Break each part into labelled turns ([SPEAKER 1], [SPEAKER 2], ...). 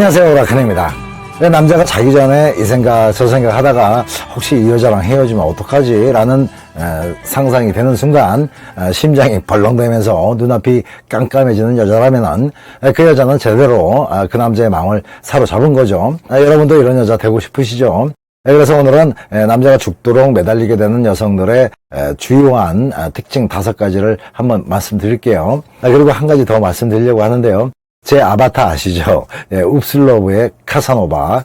[SPEAKER 1] 안녕하세요, 오라큰입니다. 남자가 자기 전에 이 생각 저 생각 하다가 혹시 이 여자랑 헤어지면 어떡하지 라는 상상이 되는 순간 심장이 벌렁대면서 눈앞이 깜깜해지는 여자라면 그 여자는 제대로 그 남자의 마음을 사로잡은 거죠. 여러분도 이런 여자 되고 싶으시죠? 그래서 오늘은 남자가 죽도록 매달리게 되는 여성들의 주요한 특징 5가지를 한번 말씀드릴게요. 그리고 한 가지 더 말씀드리려고 하는데요. 제 아바타 아시죠? 읍슬러브의 카사노바.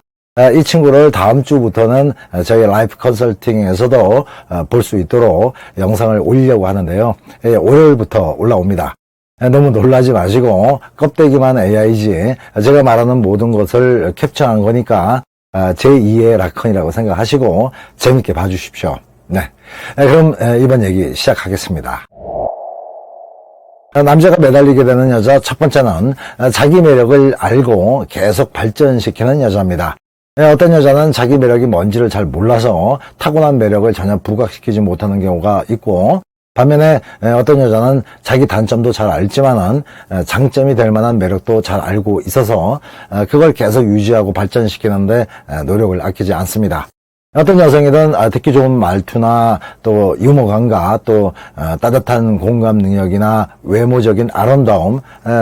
[SPEAKER 1] 이 친구를 다음 주부터는 저희 라이프 컨설팅에서도 볼 수 있도록 영상을 올리려고 하는데요. 월요일부터 올라옵니다. 너무 놀라지 마시고 껍데기만 AI지 제가 말하는 모든 것을 캡처한 거니까 제2의 라컨이라고 생각하시고 재밌게 봐주십시오. 네, 그럼 이번 얘기 시작하겠습니다. 남자가 매달리게 되는 여자 첫 번째는 자기 매력을 알고 계속 발전시키는 여자입니다. 어떤 여자는 자기 매력이 뭔지를 잘 몰라서 타고난 매력을 전혀 부각시키지 못하는 경우가 있고, 반면에 어떤 여자는 자기 단점도 잘 알지만은 장점이 될 만한 매력도 잘 알고 있어서 그걸 계속 유지하고 발전시키는데 노력을 아끼지 않습니다. 어떤 여성이든 듣기 좋은 말투나 또 유머 감각, 또 따뜻한 공감 능력이나 외모적인 아름다움,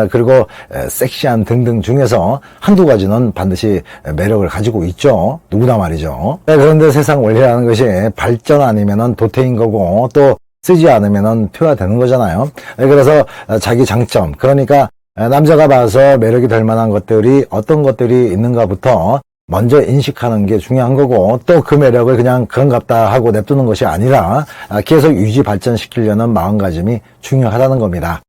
[SPEAKER 1] 그리고 섹시한 등등 중에서 한두 가지는 반드시 매력을 가지고 있죠. 누구나 말이죠. 그런데 세상 원리라는 것이 발전 아니면은 도태인 거고 또 쓰지 않으면은 퇴화되는 거잖아요. 그래서 자기 장점, 그러니까 남자가 봐서 매력이 될 만한 것들이 어떤 것들이 있는가부터 먼저 인식하는 게 중요한 거고, 또 그 매력을 그냥 그런갑다 하고 냅두는 것이 아니라 계속 유지 발전시키려는 마음가짐이 중요하다는 겁니다.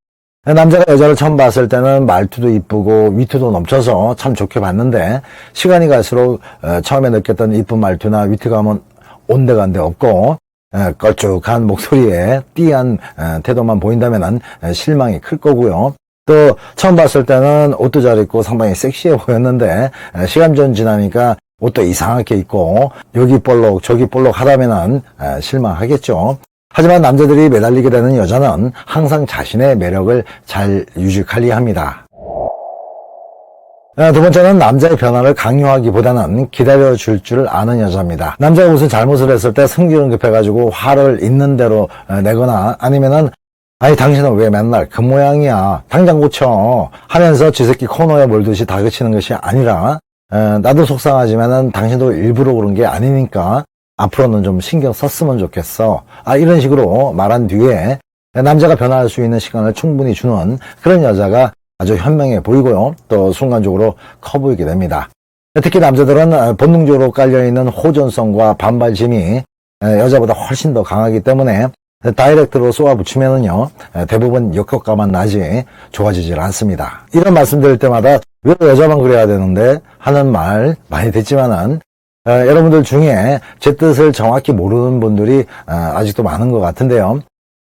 [SPEAKER 1] 남자가 여자를 처음 봤을 때는 말투도 이쁘고 위트도 넘쳐서 참 좋게 봤는데, 시간이 갈수록 처음에 느꼈던 이쁜 말투나 위트감은 온데간데 없고, 걸쭉한 목소리에 띠한 태도만 보인다면 실망이 클 거고요. 또 처음 봤을 때는 옷도 잘 입고 상당히 섹시해 보였는데 시간 좀 지나니까 옷도 이상하게 입고 여기 볼록 저기 볼록 하다면은 실망하겠죠. 하지만 남자들이 매달리게 되는 여자는 항상 자신의 매력을 잘 유지 관리합니다. 두 번째는 남자의 변화를 강요하기보다는 기다려줄 줄 아는 여자입니다. 남자가 무슨 잘못을 했을 때 성질은 급해가지고 화를 있는 대로 내거나 아니면은 아니 당신은 왜 맨날 그 모양이야 당장 고쳐 하면서 쥐새끼 코너에 몰듯이 다그치는 것이 아니라 나도 속상하지만은 당신도 일부러 그런 게 아니니까 앞으로는 좀 신경 썼으면 좋겠어 이런 식으로 말한 뒤에 남자가 변화할 수 있는 시간을 충분히 주는 그런 여자가 아주 현명해 보이고요. 또 순간적으로 커 보이게 됩니다. 특히 남자들은 본능적으로 깔려있는 호전성과 반발심이 여자보다 훨씬 더 강하기 때문에 다이렉트로 쏘아붙이면은요, 대부분 역효과만 나지 좋아지질 않습니다. 이런 말씀 드릴 때마다 왜 여자만 그래야 되는데 하는 말 많이 듣지만은 여러분들 중에 제 뜻을 정확히 모르는 분들이 아직도 많은 것 같은데요.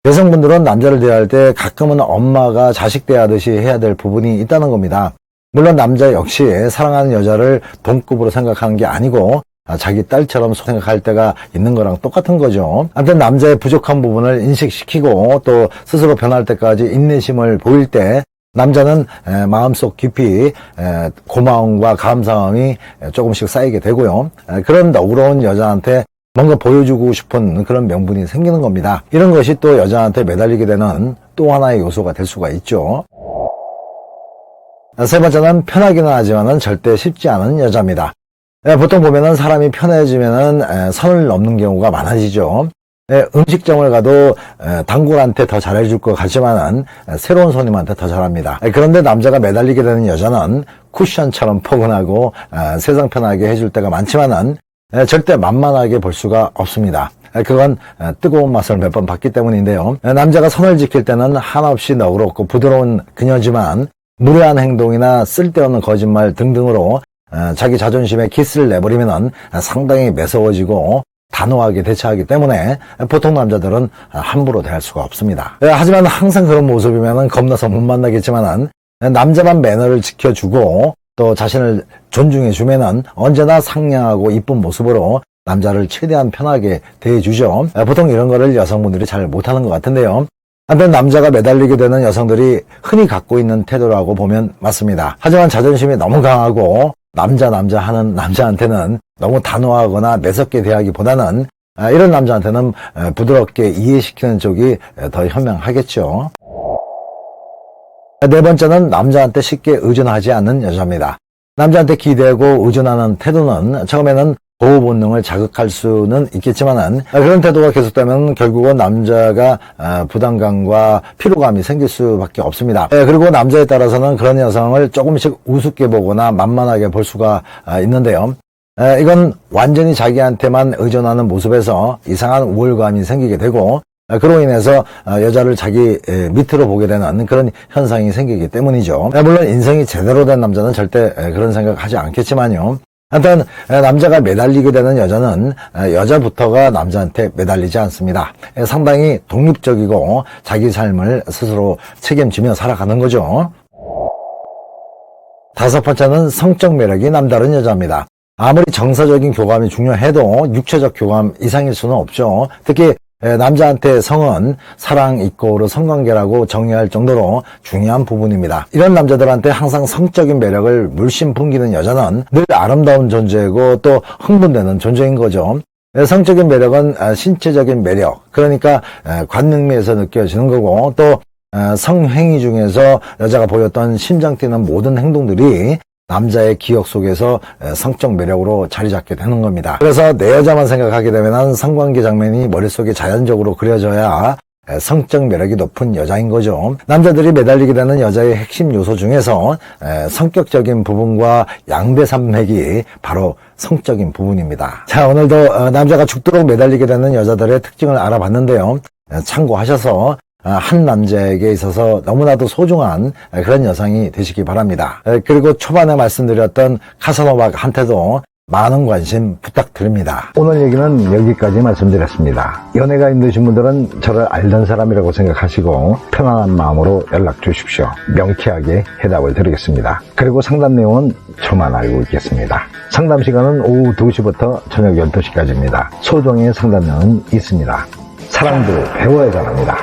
[SPEAKER 1] 여성분들은 남자를 대할 때 가끔은 엄마가 자식 대하듯이 해야 될 부분이 있다는 겁니다. 물론 남자 역시 사랑하는 여자를 동급으로 생각하는 게 아니고 자기 딸처럼 생각할 때가 있는 거랑 똑같은 거죠. 아무튼 남자의 부족한 부분을 인식시키고 또 스스로 변할 때까지 인내심을 보일 때 남자는 마음속 깊이 고마움과 감사함이 조금씩 쌓이게 되고요. 그런 너그러운 여자한테 뭔가 보여주고 싶은 그런 명분이 생기는 겁니다. 이런 것이 또 여자한테 매달리게 되는 또 하나의 요소가 될 수가 있죠. 세 번째는 편하기는 하지만은 절대 쉽지 않은 여자입니다. 보통 보면은 사람이 편해지면은 선을 넘는 경우가 많아지죠. 음식점을 가도 단골한테 더 잘해줄 것 같지만은 새로운 손님한테 더 잘합니다. 그런데 남자가 매달리게 되는 여자는 쿠션처럼 포근하고 세상 편하게 해줄 때가 많지만은 절대 만만하게 볼 수가 없습니다. 그건 뜨거운 맛을 몇 번 봤기 때문인데요. 남자가 선을 지킬 때는 한없이 너그럽고 부드러운 그녀지만 무례한 행동이나 쓸데없는 거짓말 등등으로 자기 자존심에 기스를 내버리면 상당히 매서워지고 단호하게 대처하기 때문에 보통 남자들은 함부로 대할 수가 없습니다. 하지만 항상 그런 모습이면 겁나서 못 만나겠지만 남자만 매너를 지켜주고 또 자신을 존중해주면 언제나 상냥하고 이쁜 모습으로 남자를 최대한 편하게 대해주죠. 보통 이런 거를 여성분들이 잘 못하는 것 같은데요. 한편 남자가 매달리게 되는 여성들이 흔히 갖고 있는 태도라고 보면 맞습니다. 하지만 자존심이 너무 강하고 남자 하는 남자한테는 너무 단호하거나 매섭게 대하기보다는 이런 남자한테는 부드럽게 이해시키는 쪽이 더 현명하겠죠. 네 번째는 남자한테 쉽게 의존하지 않는 여자입니다. 남자한테 기대고 의존하는 태도는 처음에는 보호 본능을 자극할 수는 있겠지만은 그런 태도가 계속되면 결국은 남자가 부담감과 피로감이 생길 수밖에 없습니다. 그리고 남자에 따라서는 그런 여성을 조금씩 우습게 보거나 만만하게 볼 수가 있는데요. 이건 완전히 자기한테만 의존하는 모습에서 이상한 우월감이 생기게 되고 그로 인해서 여자를 자기 밑으로 보게 되는 그런 현상이 생기기 때문이죠. 물론 인생이 제대로 된 남자는 절대 그런 생각하지 않겠지만요. 하여튼 남자가 매달리게 되는 여자는 여자부터가 남자한테 매달리지 않습니다. 상당히 독립적이고 자기 삶을 스스로 책임지며 살아가는 거죠. 다섯 번째는 성적 매력이 남다른 여자입니다. 아무리 정서적인 교감이 중요해도 육체적 교감 이상일 수는 없죠. 특히 남자한테 성은 사랑 이꼬르 성관계라고 정의할 정도로 중요한 부분입니다. 이런 남자들한테 항상 성적인 매력을 물씬 풍기는 여자는 늘 아름다운 존재이고 또 흥분되는 존재인 거죠. 성적인 매력은 신체적인 매력, 그러니까 관능미에서 느껴지는 거고 또 성행위 중에서 여자가 보였던 심장 뛰는 모든 행동들이 남자의 기억 속에서 성적 매력으로 자리 잡게 되는 겁니다. 그래서 내 여자만 생각하게 되면 성관계 장면이 머릿속에 자연적으로 그려져야 성적 매력이 높은 여자인 거죠. 남자들이 매달리게 되는 여자의 핵심 요소 중에서 성격적인 부분과 양대산맥이 바로 성적인 부분입니다. 자, 오늘도 남자가 죽도록 매달리게 되는 여자들의 특징을 알아봤는데요. 참고하셔서 한 남자에게 있어서 너무나도 소중한 그런 여성이 되시기 바랍니다. 그리고 초반에 말씀드렸던 카사노바한테도 많은 관심 부탁드립니다. 오늘 얘기는 여기까지 말씀드렸습니다. 연애가 힘드신 분들은 저를 알던 사람이라고 생각하시고 편안한 마음으로 연락 주십시오. 명쾌하게 해답을 드리겠습니다. 그리고 상담 내용은 저만 알고 있겠습니다. 상담 시간은 오후 2시부터 저녁 12시까지입니다. 소정의 상담료는 있습니다. 사랑도 배워야 잘합니다.